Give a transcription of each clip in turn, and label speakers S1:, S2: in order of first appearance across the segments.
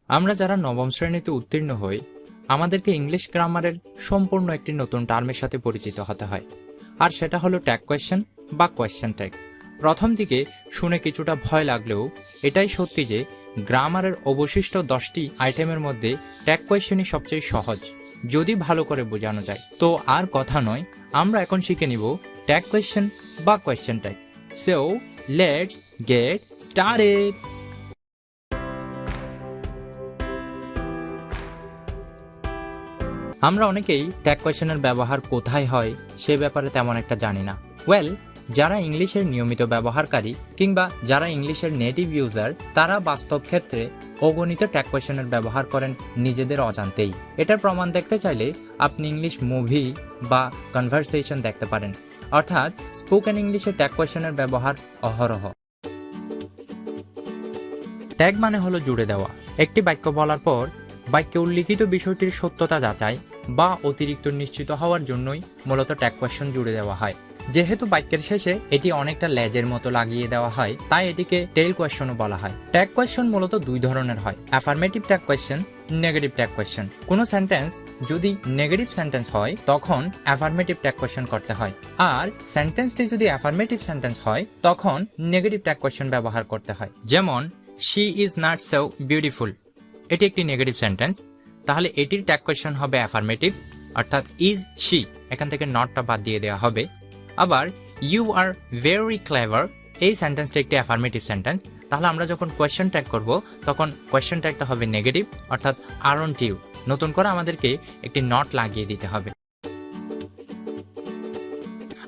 S1: আমরা যারা নবম শ্রেণীতে উত্তীর্ণ হই আমাদেরকে ইংলিশ গ্রামারের সম্পূর্ণ একটি নতুন টার্মের সাথে পরিচিত হতে হয়, আর সেটা হলো ট্যাগ কোয়েশ্চেন বা কোয়েশ্চেন ট্যাগ। প্রথম দিকে শুনে কিছুটা ভয় লাগলেও এটাই সত্যি যে গ্রামারের অবশিষ্ট 10টি আইটেমের মধ্যে ট্যাগ কোয়েশ্চেনই সবচেয়ে সহজ, যদি ভালো করে বোঝানো যায়। তো আর কথা নয়, আমরা এখন শিখে নিব ট্যাগ কোয়েশ্চেন বা question tag. So let's get started. আমরা অনেকেই ট্যাগ কোয়েশ্চেনের ব্যবহার কোথায় হয় সে ব্যাপারে তেমন একটা জানি না। যারা ইংলিশের নিয়মিত ব্যবহারকারী কিংবা যারা ইংলিশের নেটিভ ইউজার তারা বাস্তব ক্ষেত্রে অগণিত ট্যাগ কোয়েশ্চেনের ব্যবহার করেন নিজেদের অজান্তেই। এটার প্রমাণ দেখতে চাইলে আপনি ইংলিশ মুভি বা কনভারসেশন দেখতে পারেন, অর্থাৎ স্পোকেন ইংলিশে ট্যাগ কোয়েশ্চেনের ব্যবহার অহরহ। ট্যাগ মানে হলো জুড়ে দেওয়া। একটি বাক্য বলার পর বাক্যে উল্লিখিত বিষয়টির সত্যতা যাচাই বা অতিরিক্ত নিশ্চিত হওয়ার জন্যই মূলত ট্যাগ কোয়েশ্চেন জুড়ে দেওয়া হয়। যেহেতু বাক্যের শেষে এটি অনেকটা লেজের মতো লাগিয়ে দেওয়া হয়, তাই এটিকে টেইল কোয়েশ্চনও বলা হয়। ট্যাগ কোয়েশ্চন মূলত দুই ধরনের হয়, affirmative tag question, negative tag question. কোনো সেন্টেন্স যদি নেগেটিভ সেন্টেন্স হয় তখন অ্যাফার্মেটিভ ট্যাগ কোয়েশ্চন করতে হয়, আর সেন্টেন্সটি যদি অ্যাফার্মেটিভ সেন্টেন্স হয় তখন নেগেটিভ ট্যাগ কোয়েশ্চন ব্যবহার করতে হয়। যেমন she is not so beautiful, এটি একটি নেগেটিভ সেন্টেন্স, তাহলে এটির ট্যাগ কোয়েশ্চন হবে অ্যাফার্মেটিভ, অর্থাৎ ইজ শি, এখান থেকে নটটা বাদ দিয়ে দেওয়া হবে। আবার ইউ আর ভেরি ক্লেভার, এই সেন্টেন্সটা একটি অ্যাফার্মেটিভ সেন্টেন্স, তাহলে আমরা যখন কোয়েশ্চন ট্যাগ করব তখন কোয়েশ্চন ট্যাগটা হবে নেগেটিভ, অর্থাৎ আরন্ট ইউ, নতুন করে আমাদেরকে একটি নট লাগিয়ে দিতে হবে।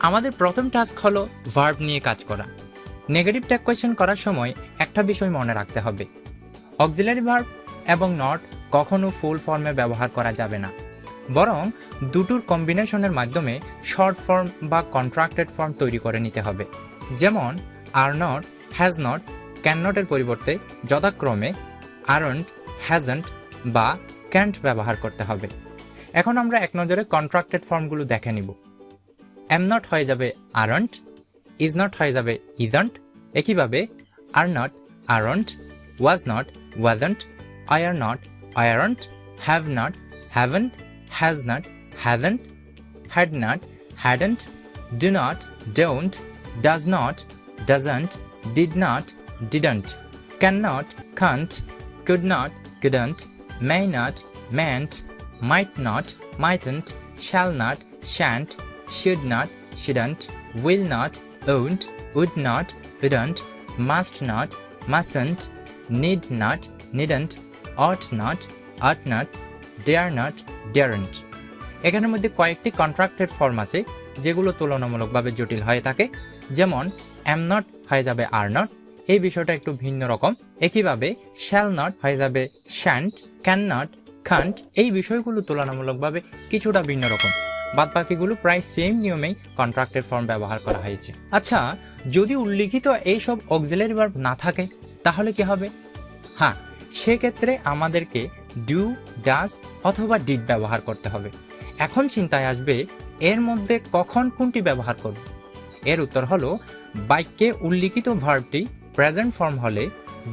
S1: আমাদের প্রথম টাস্ক হলো ভার্ব নিয়ে কাজ করা। নেগেটিভ ট্যাগ কোয়েশ্চন করার সময় একটা বিষয় মনে রাখতে হবে, অক্সিলারি ভার্ব এবং নট কখনো ফুল ফর্মে ব্যবহার করা যাবে না, বরং দুটোর কম্বিনেশনের মাধ্যমে শর্ট ফর্ম বা কন্ট্রাক্টেড ফর্ম তৈরি করে নিতে হবে। যেমন are not, has not, can নটের পরিবর্তে যথাক্রমে আরন্ট, হ্যাজন্ট বা ক্যান্ট ব্যবহার করতে হবে। এখন আমরা এক নজরে কন্ট্রাক্টেড ফর্মগুলো দেখে নিব। এম নট হয়ে যাবে আরন্ট, ইজ নট হয়ে যাবে ইজন্ট, একইভাবে are not aren't, was not wasn't, were not weren't, have not haven't, has not, hasn't, had not, hadn't, do not, don't, does not, doesn't, did not, didn't, cannot, can't, could not, couldn't, may not, mayn't, might not, mightn't, shall not, shan't, should not, shouldn't, will not, won't, would not, wouldn't, must not, mustn't, need not, needn't, ought not, dare not, daren't। এখানের মধ্যে কয়েকটি contracted form আছে যেগুলো তুলনামূলকভাবে জটিল হয়ে থাকে। যেমন এম নট হয়ে যাবে আর নট, এই বিষয়টা একটু ভিন্ন রকম। একইভাবে শ্যাল নট হয়ে যাবে শ্যান্ট, ক্যান নট কান্ট, এই বিষয়গুলো তুলনামূলকভাবে কিছুটা ভিন্ন রকম। বাদবাকিগুলো প্রায় সেম নিয়মেই কন্ট্রাক্টেড ফর্ম ব্যবহার করা হয়েছে। আচ্ছা, যদি উল্লিখিত এইসব অক্সিলারি ভার্ব না থাকে তাহলে কি হবে? হ্যাঁ, সেক্ষেত্রে আমাদেরকে ডু, ডাজ অথবা ডিড ব্যবহার করতে হবে। এখন চিন্তায় আসবে এর মধ্যে কখন কোনটি ব্যবহার করব? এর উত্তর হলো, বাক্যে উল্লিখিত ভার্বটি প্রেজেন্ট ফর্ম হলে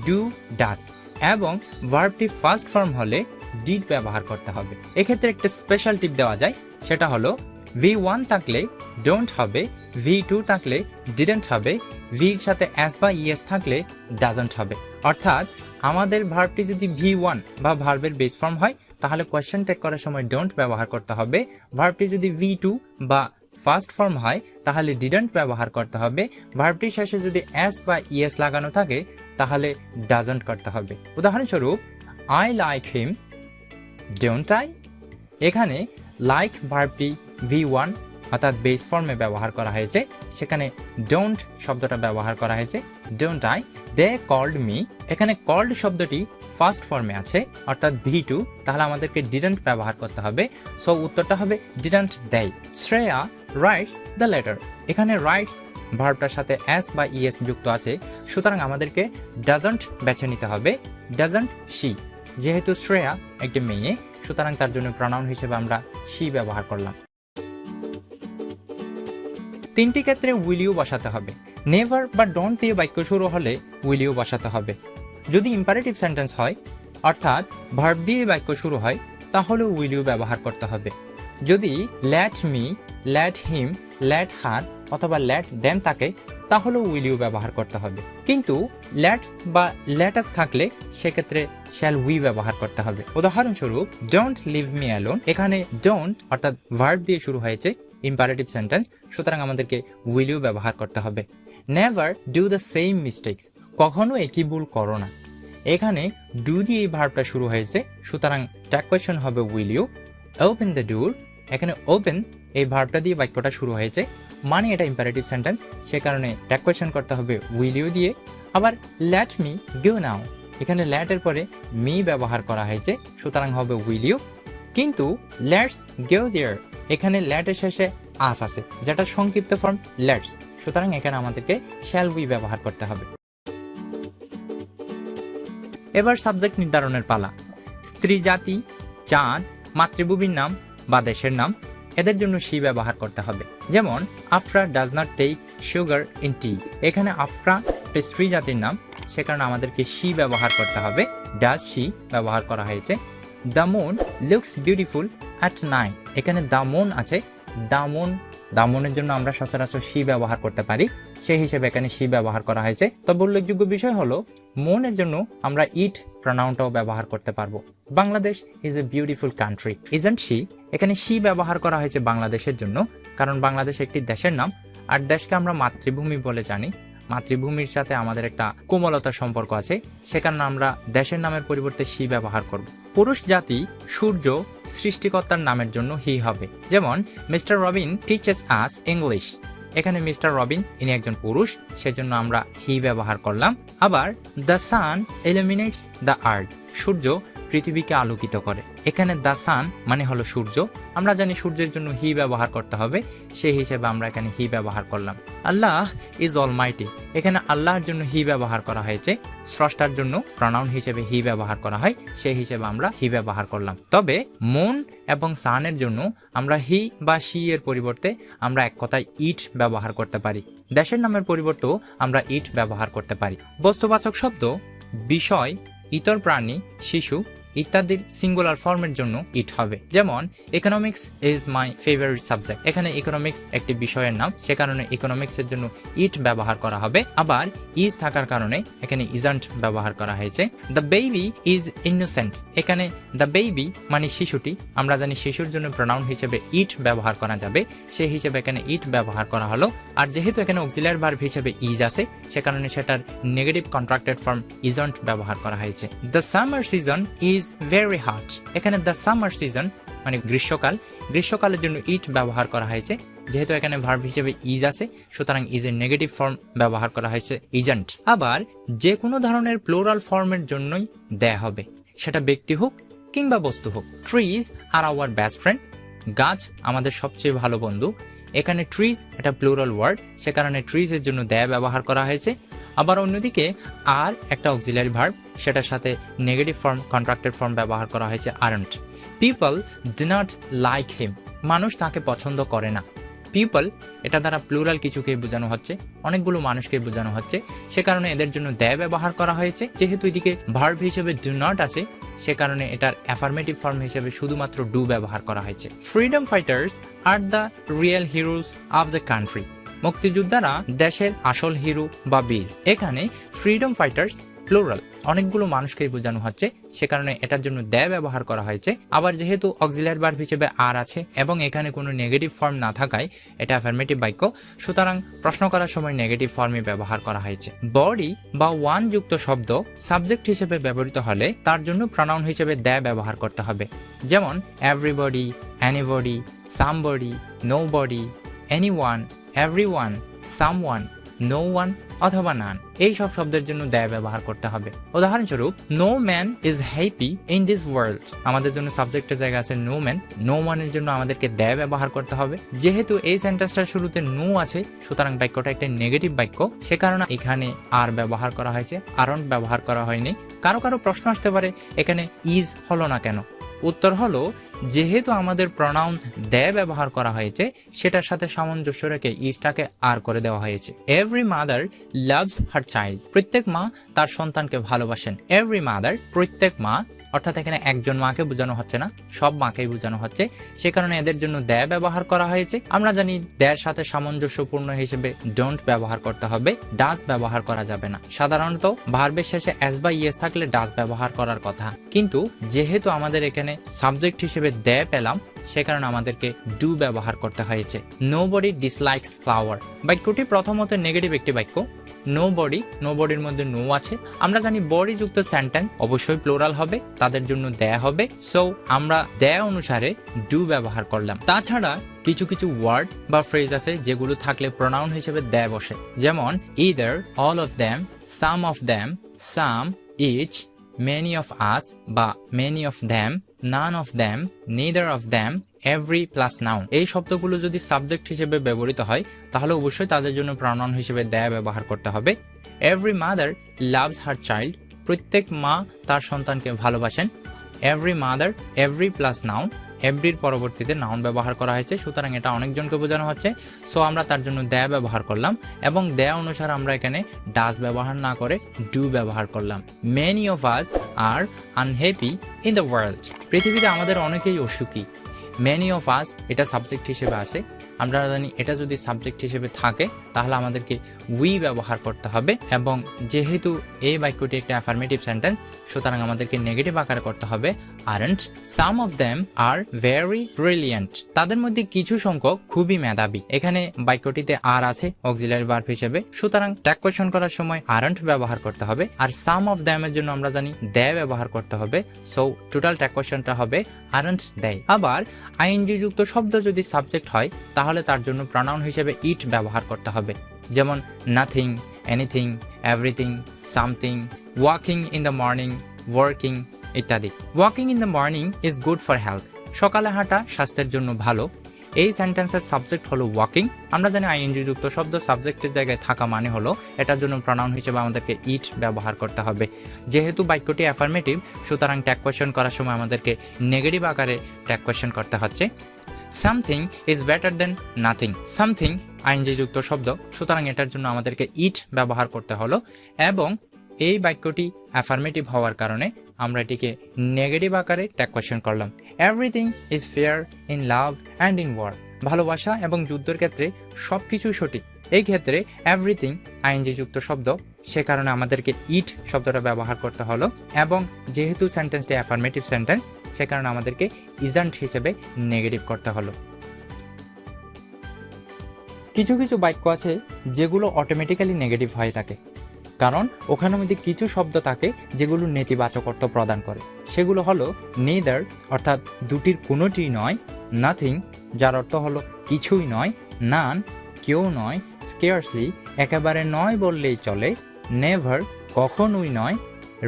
S1: ডু, ডাজ এবং ভার্বটি ফার্স্ট ফর্ম হলে ডিড ব্যবহার করতে হবে। এক্ষেত্রে একটা স্পেশাল টিপ দেওয়া যায়, সেটা হলো V1 থাকলে ডোন্ট হবে, V2 থাকলে ডিডন্ট হবে, ভির সাথে এস বা ইএস থাকলে ডাজন্ট হবে। অর্থাৎ আমাদের ভার্বটি যদি V1 বা ভার্বের বেস ফর্ম হয় তাহলে কোয়েশ্চেন ট্যাগ করার সময় ডোন্ট ব্যবহার করতে হবে। ভার্বটি যদি V2 বা ফার্স্ট ফর্ম হয় তাহলে ডিডন্ট ব্যবহার করতে হবে। ভার্বটির শেষে যদি এস বা ইএস লাগানো থাকে তাহলে ডাজন্ট করতে হবে। উদাহরণস্বরূপ, I like him, don't I? এখানে লাইক ভার্বটি V1 অর্থাৎ বেস ফর্মে ব্যবহার করা হয়েছে, সেখানে ডোন্ট শব্দটা ব্যবহার করা হয়েছে don't I. They called me, এখানে কল্ড শব্দটি ফার্স্ট ফর্মে আছে অর্থাৎ V2, তাহলে আমাদেরকে ডিডন্ট ব্যবহার করতে হবে। সো উত্তরটা হবে ডিডন্ট দেই। শ্রেয়া রাইটস দ্য লেটার, এখানে রাইটস ভার্বটার সাথে এস বা ইএস যুক্ত আছে, সুতরাং আমাদেরকে ডাজন্ট বেছে নিতে হবে। ডাজন্ট শি, যেহেতু শ্রেয়া একটি মেয়ে সুতরাং তার জন্য প্রনাউন হিসেবে আমরা শি ব্যবহার করলাম। তিনটি ক্ষেত্রে উইল ইউ বসাতে হবে। নেভার বা ডোন্ট দিয়ে বাক্য শুরু হলে উইল ইউ বসাতে হবে। যদি ইম্পারেটিভ সেন্টেন্স হয় অর্থাৎ ভার্ব দিয়ে বাক্য শুরু হয় তাহলে উইল ইউ ব্যবহার করতে হবে। যদি let me, let him, let her অথবা লেট দেম থাকে তাহলে উইল ইউ ব্যবহার করতে হবে। কিন্তু লেটস বা লেটাস থাকলে সেক্ষেত্রে শ্যাল উই ব্যবহার করতে হবে। উদাহরণস্বরূপ ডোন্ট লিভ মি অ্যালোন, এখানে ডোন্ট অর্থাৎ ভার্ব দিয়ে শুরু হয়েছে, ইম্পারেটিভ সেন্টেন্স, সুতরাং আমাদেরকে উইল ইউ ব্যবহার করতে হবে। Never do the same mistakes, কখনো একই ভুল করো না, এখানে ডু দিয়ে এই ভার্বটা শুরু হয়েছে, সুতরাং ট্যাগ কোয়েশ্চন হবে will you. Open the door, এখানে ওপেন এই ভার্বটা দিয়ে বাক্যটা শুরু হয়েছে, মানে এটা ইম্পারেটিভ সেন্টেন্স, সে কারণে ট্যাগ কোয়েশ্চন করতে হবে উইল ইউ দিয়ে। আবার লেট মি গো নাও, এখানে লেট এর পরে মি ব্যবহার করা হয়েছে, সুতরাং হবে উইল ইউ। কিন্তু লেটস গো দেয়ার, এখানে লেট এর শেষে আস আছে যেটা সংক্ষিপ্ত ফর্ম লেটস, সুতরাং এখানে আমাদেরকে শ্যাল উই ব্যবহার করতে হবে। এবার সাবজেক্ট নির্ধারণের পালা। স্ত্রী জাতি, চাঁদ, মাতৃভূমির নাম বা দেশের নাম, এদের জন্য শি ব্যবহার করতে হবে। যেমন Afra does not take sugar in tea, এখানে আফরা স্ত্রী জাতির নাম, সে কারণে আমাদেরকে শি ব্যবহার করতে হবে, ডাজ শি ব্যবহার করা হয়েছে। The moon looks beautiful at night, এখানে দ্য মুন আছে, দ্য মুনের জন্য আমরা সচরাচর শি ব্যবহার করতে পারি, সেই হিসেবে এখানে শি ব্যবহার করা হয়েছে। তবে উল্লেখযোগ্য বিষয় হলো মুনের জন্য আমরা ইট প্রনাউনটাও ব্যবহার করতে পারবো। Bangladesh is a beautiful country, isn't she, এখানে শি ব্যবহার করা হয়েছে বাংলাদেশের জন্য, কারণ বাংলাদেশ একটি দেশের নাম, আর দেশকে আমরা মাতৃভূমি বলে জানি, মাতৃভূমির সাথে আমাদের একটা কোমলতার সম্পর্ক আছে, সে কারণে আমরা দেশের নামের পরিবর্তে শি ব্যবহার করব। পুরুষ জাতি, সূর্য, সৃষ্টিকর্তার নামের জন্য হি হবে। যেমন mister Robin teaches us English, এখানে মিস্টার রবিন ইনি একজন পুরুষ, সেজন্য আমরা হি ব্যবহার করলাম। আবার দ্য সান ইলুমিনেটস দ্য আর্থ, সূর্য পৃথিবীকে আলোকিত করে, এখানে দ্য সান মানে হলো সূর্য, আমরা জানি সূর্যের জন্য হি ব্যবহার করতে হবে, সেই হিসেবে আমরা এখানে হি ব্যবহার করলাম। আল্লাহ ইজ অলমাইটি, এখানে আল্লাহর জন্য হি ব্যবহার করা হয়েছে, স্রষ্টার জন্য প্রনাউন হিসেবে হি ব্যবহার করা হয়, সেই হিসেবে আমরা হি ব্যবহার করলাম। তবে মুন এবং সানের জন্য আমরা হি বা শি এর পরিবর্তে আমরা এক কথায় ইট ব্যবহার করতে পারি। দেশের নামের পরিবর্তেও আমরা ইট ব্যবহার করতে পারি। বস্তুবাচক শব্দ, বিষয়, ইতর প্রাণী, শিশু ইত্যাদির সিঙ্গুলার ফর্মের জন্য ইট হবে। যেমন economics is my favourite subject, এখানে ইকোনমিক্স একটি বিষয়ের নাম, সে কারণে ইকোনমিক্স এর জন্য ইট ব্যবহার করা হবে। আবার ইজ থাকার কারণে এখানে ইজন্ট ব্যবহার করা হয়েছে। দ্য বেবি ইজ ইনোসেন্ট, এখানে দ্য বেবি মানে শিশুটি, আমরা জানি শিশুর জন্য প্রনাউন হিসেবে ইট ব্যবহার করা যাবে, সেই হিসেবে এখানে ইট ব্যবহার করা হলো। আর যেহেতু এখানে অক্সিলিয়ারি ভার্ব হিসেবে ইজ আছে, সে কারণে সেটার নেগেটিভ কন্ট্রাক্টেড ফর্ম ইজন্ট ব্যবহার করা হয়েছে। The summer season is very hot, এখানে দ্য সামার সিজন মানে গ্রীষ্মকাল, গ্রীষ্মকালের জন্য ইট ব্যবহার করা হয়েছে, যেহেতু এখানে ভার্ব হিসেবে ইজ আছে, সুতরাং ইজ এর নেগেটিভ ফর্ম ব্যবহার করা হয়েছে ইজন্ট। আবার যে কোনো ধরনের প্লুরাল ফর্মের জন্যই দেয়া হবে, সেটা ব্যক্তি হোক কিংবা বস্তু হোক। Trees are our best friend, গাছ আমাদের সবচেয়ে ভালো বন্ধু, এখানে ট্রিজ এটা প্লুরাল ওয়ার্ড, সে কারণে ট্রিজ এর জন্য দেয়া ব্যবহার করা হয়েছে। আবার অন্যদিকে আর একটা অক্সিলিয়ারি ভার্ব, সেটার সাথে নেগেটিভ ফর্ম কন্ট্রাক্টেড ফর্ম ব্যবহার করা হয়েছে aren't. People do not like him, মানুষ তাকে পছন্দ করে না। পিপল এটা দ্বারা প্লুরাল কিছুকে বোঝানো হচ্ছে, অনেকগুলো মানুষকে বোঝানো হচ্ছে, সে কারণে এদের জন্য দেয়া ব্যবহার করা হয়েছে। যেহেতু এদিকে ভার্ব হিসেবে ডু নট আছে, সে কারণে এটার অ্যাফার্মেটিভ ফর্ম হিসেবে শুধুমাত্র ডু ব্যবহার করা হয়েছে। Freedom fighters are the real heroes of the country, মুক্তিযোদ্ধারা দেশের আসল হিরো বা বীর, এখানে ফ্রিডম ফাইটার্স প্লুরাল, অনেকগুলো মানুষকেই বোঝানো হচ্ছে, সে কারণে এটার জন্য দেয়া ব্যবহার করা হয়েছে। আবার যেহেতু অক্সিলিয়ারি ভার্ব হিসেবে আর আছে এবং এখানে কোনো নেগেটিভ ফর্ম না থাকায় এটা অ্যাফার্মেটিভ বাক্য, সুতরাং প্রশ্ন করার সময় নেগেটিভ ফর্মে ব্যবহার করা হয়েছে। বডি বা ওয়ান যুক্ত শব্দ সাবজেক্ট হিসেবে ব্যবহৃত হলে তার জন্য প্রনাউন হিসেবে দেয়া ব্যবহার করতে হবে। যেমন everybody, anybody, somebody, nobody, anyone, everyone, someone, no one অথবা নান, এই সব শব্দের জন্য দেয়া ব্যবহার করতে হবে। উদাহরণস্বরূপ no man is happy in this world, আমাদের জন্য সাবজেক্টের জায়গা আছে নো ম্যান, নো ওয়ানের জন্য আমাদেরকে দেয়া ব্যবহার করতে হবে। যেহেতু এই সেন্টেন্সটার শুরুতে নো আছে, সুতরাং বাক্যটা একটা নেগেটিভ বাক্য, সে কারণে এখানে আর ব্যবহার করা হয়েছে, আরন্ট ব্যবহার করা হয়নি। কারো কারো প্রশ্ন আসতে পারে এখানে ইজ হলো না কেন, উত্তর হলো যেহেতু আমাদের প্রনাউন দে ব্যবহার করা হয়েছে সেটার সাথে সামঞ্জস্য রেখে ইজটাকে আর করে দেওয়া হয়েছে। Every mother loves her child, প্রত্যেক মা তার সন্তানকে ভালোবাসেন। এভরি মাদার, প্রত্যেক মা, অর্থাৎ এখানে একজন মাকে বোঝানো হচ্ছে না, সব মাকেই বোঝানো হচ্ছে, সে কারণে এদের জন্য দে ব্যবহার করা হয়েছে। আমরা জানি দের সাথে সামঞ্জস্যপূর্ণ হিসেবে ডোন্ট ব্যবহার করতে হবে, ডাজ ব্যবহার করা যাবে না। সাধারণত ভার্বের শেষে এস বা ইয়েস থাকলে ডাজ ব্যবহার করার কথা, কিন্তু যেহেতু আমাদের এখানে সাবজেক্ট হিসেবে দে পেলাম সে কারণে আমাদেরকে ডু ব্যবহার করতে হয়েছে। নোবডি ডিসলাইকস ফ্লাওয়ার বাক্যটি প্রথমত নেগেটিভ একটি বাক্য। নোবডি, নোবডির মধ্যে নো আছে। আমরা জানি বডি যুক্ত সেন্টেন্স অবশ্যই প্লুরাল হবে, তাদের জন্য দেয়া হবে। সো আমরা দেয়া অনুসারে ডু ব্যবহার করলাম। তাছাড়া কিছু কিছু ওয়ার্ড বা ফ্রেজ আছে যেগুলো থাকলে প্রোনাউন হিসেবে দে বসে, যেমন either, all of them, some of them, some, each, many of us বা many of them, none of them, neither of them, every plus noun. এই শব্দগুলো যদি সাবজেক্ট হিসেবে ব্যবহৃত হয় তাহলে অবশ্যই তাদের জন্য প্রোনাউন হিসেবে দে ব্যবহার করতে হবে। Every mother loves her child, প্রত্যেক মা তার সন্তানকে ভালোবাসেন। Every mother, every plus noun, এভরির পরবর্তীতে নাউন ব্যবহার করা হয়েছে, সুতরাং এটা অনেকজনকে বোঝানো হচ্ছে। সো আমরা তার জন্য দে ব্যবহার করলাম এবং দে অনুসারে আমরা এখানে ডাজ ব্যবহার না করে ডু ব্যবহার করলাম। Many of us are unhappy in the world, পৃথিবীতে আমাদের অনেকেই অসুখী। মেনি অফ আস এটা সাবজেক্ট হিসেবে আসে, আমরা জানি এটা যদি সাবজেক্ট হিসেবে থাকে তাহলে আমাদেরকে উই ব্যবহার করতে হবে, এবং যেহেতু এই বাক্যটি একটা অ্যাফার্মেটিভ সেন্টেন্স সুতরাং আমাদেরকে নেগেটিভ আকারে করতে হবে aren't. Some of them are very brilliant, তাদের মধ্যে কিছু সংখ্যক খুবই মেধাবী। এখানে বাক্যটিতে আর আছে অক্সিলারি ভার্ব হিসেবে, সুতরাং ট্যাগ কোয়েশ্চন করার সময় আরন্ট ব্যবহার করতে হবে। আর সাম অফ দেম এর জন্য আমরা জানি দে ব্যবহার করতে হবে। সো টোটাল ট্যাগ কোয়েশ্চনটা হবে আরন্ট দে। আবার আইএনজি যুক্ত শব্দ যদি সাবজেক্ট হয় তাহলে তার জন্য প্রোনাউন হিসেবে ইট ব্যবহার করতে হবে, যেমন nothing, anything, everything, something, walking in the morning, working ইত্যাদি। Walking in the morning is good for health, সকালে হাঁটা স্বাস্থ্যের জন্য ভালো। এই সেন্টেন্সের সাবজেক্ট হলো ওয়াকিং। আমরা জানি আইএনজি যুক্ত শব্দ সাবজেক্টের জায়গায় থাকা মানে হলো এটার জন্য প্রোনাউন হিসেবে আমাদেরকে ইট ব্যবহার করতে হবে। যেহেতু বাক্যটি অ্যাফার্মেটিভ সুতরাং ট্যাগ কোয়েশ্চন করার সময় আমাদেরকে নেগেটিভ আকারে ট্যাগ কোয়েশ্চন করতে হচ্ছে। Something is better than nothing, something ING যুক্ত শব্দ সুতরাং এটার জন্য আমাদেরকে ইট ব্যবহার করতে হলো, এবং এই বাক্যটি অ্যাফার্মেটিভ হওয়ার কারণে আমরা এটিকে নেগেটিভ আকারে ট্যাগ কোয়েশ্চন করলাম। Everything is fair in love and in war, ভালোবাসা এবং যুদ্ধের ক্ষেত্রে সব কিছুই সঠিক। এই ক্ষেত্রে এভরিথিং আইএনজি যুক্ত শব্দ, সে কারণে আমাদেরকে ইট শব্দটা ব্যবহার করতে হলো, এবং যেহেতু সেন্টেন্সটি অ্যাফার্মেটিভ সেন্টেন্স সে কারণে আমাদেরকে ইজন্ট হিসেবে নেগেটিভ করতে হলো। কিছু কিছু বাক্য আছে যেগুলো অটোমেটিক্যালি নেগেটিভ হয়ে থাকে, কারণ ওখানের মধ্যে কিছু শব্দ থাকে যেগুলো নেতিবাচক অর্থ প্রদান করে। সেগুলো হলো নেদার অর্থাৎ দুটির কোনোটি নয়, নাথিং যার অর্থ হলো কিছুই নয়, নান কেউ নয়, স্কেয়ারসলি একেবারে নয় বললেই চলে, নেভার কখনোই নয়,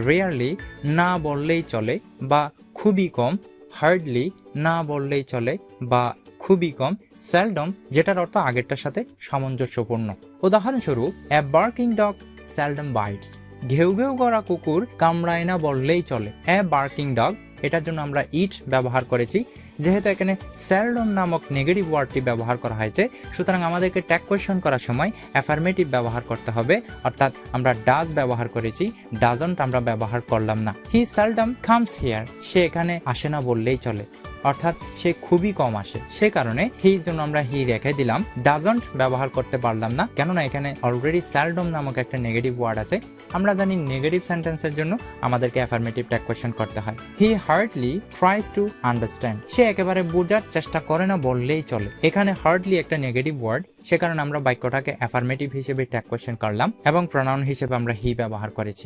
S1: রেয়ারলি না বললেই চলে বা খুবই কম, হার্ডলি না বললেই চলে বা খুবই কম, সেলডম যেটার অর্থ আগেরটার সাথে সামঞ্জস্যপূর্ণ। উদাহরণস্বরূপ a barking dog seldom bites, ঘেউ ঘেউ করা কুকুর কামড়ায় না বললেই চলে। এ বার্কিং ডগ এটার জন্য আমরা ইট ব্যবহার করেছি, যেহেতু এখানে সেলডম নামক নেগেটিভ ওয়ার্ডটি ব্যবহার করা হয়েছে সুতরাং আমাদেরকে ট্যাগ কোয়েশ্চন করার সময় অ্যাফার্মেটিভ ব্যবহার করতে হবে, অর্থাৎ আমরা ডাজ ব্যবহার করেছি, ডাজন্ট আমরা ব্যবহার করলাম না। হি সেলডম কামস হিয়ার, সে এখানে আসে না বললেই চলে, অর্থাৎ সে খুবই কম আসে, সে কারণে হির জন্য আমরা হি রেখে দিলাম, ডাজন্ট ব্যবহার করতে পারলাম না কেননা এখানে অলরেডি সেলডম নামক একটা নেগেটিভ ওয়ার্ড আছে। আমরা জানি নেগেটিভ সেন্টেন্সের জন্য আমাদেরকে অ্যাফার্মেটিভ ট্যাগ কোয়েশ্চন করতে হয়। He hardly tries to understand, সে একেবারে বোঝার চেষ্টা করে না বললেই চলে। এখানে হার্ডলি একটা নেগেটিভ ওয়ার্ড, সে কারণে আমরা বাক্যটাকে অ্যাফার্মেটিভ হিসেবে ট্যাগ কোয়েশ্চন করলাম এবং প্রোনাউন হিসেবে আমরা হি ব্যবহার করেছি।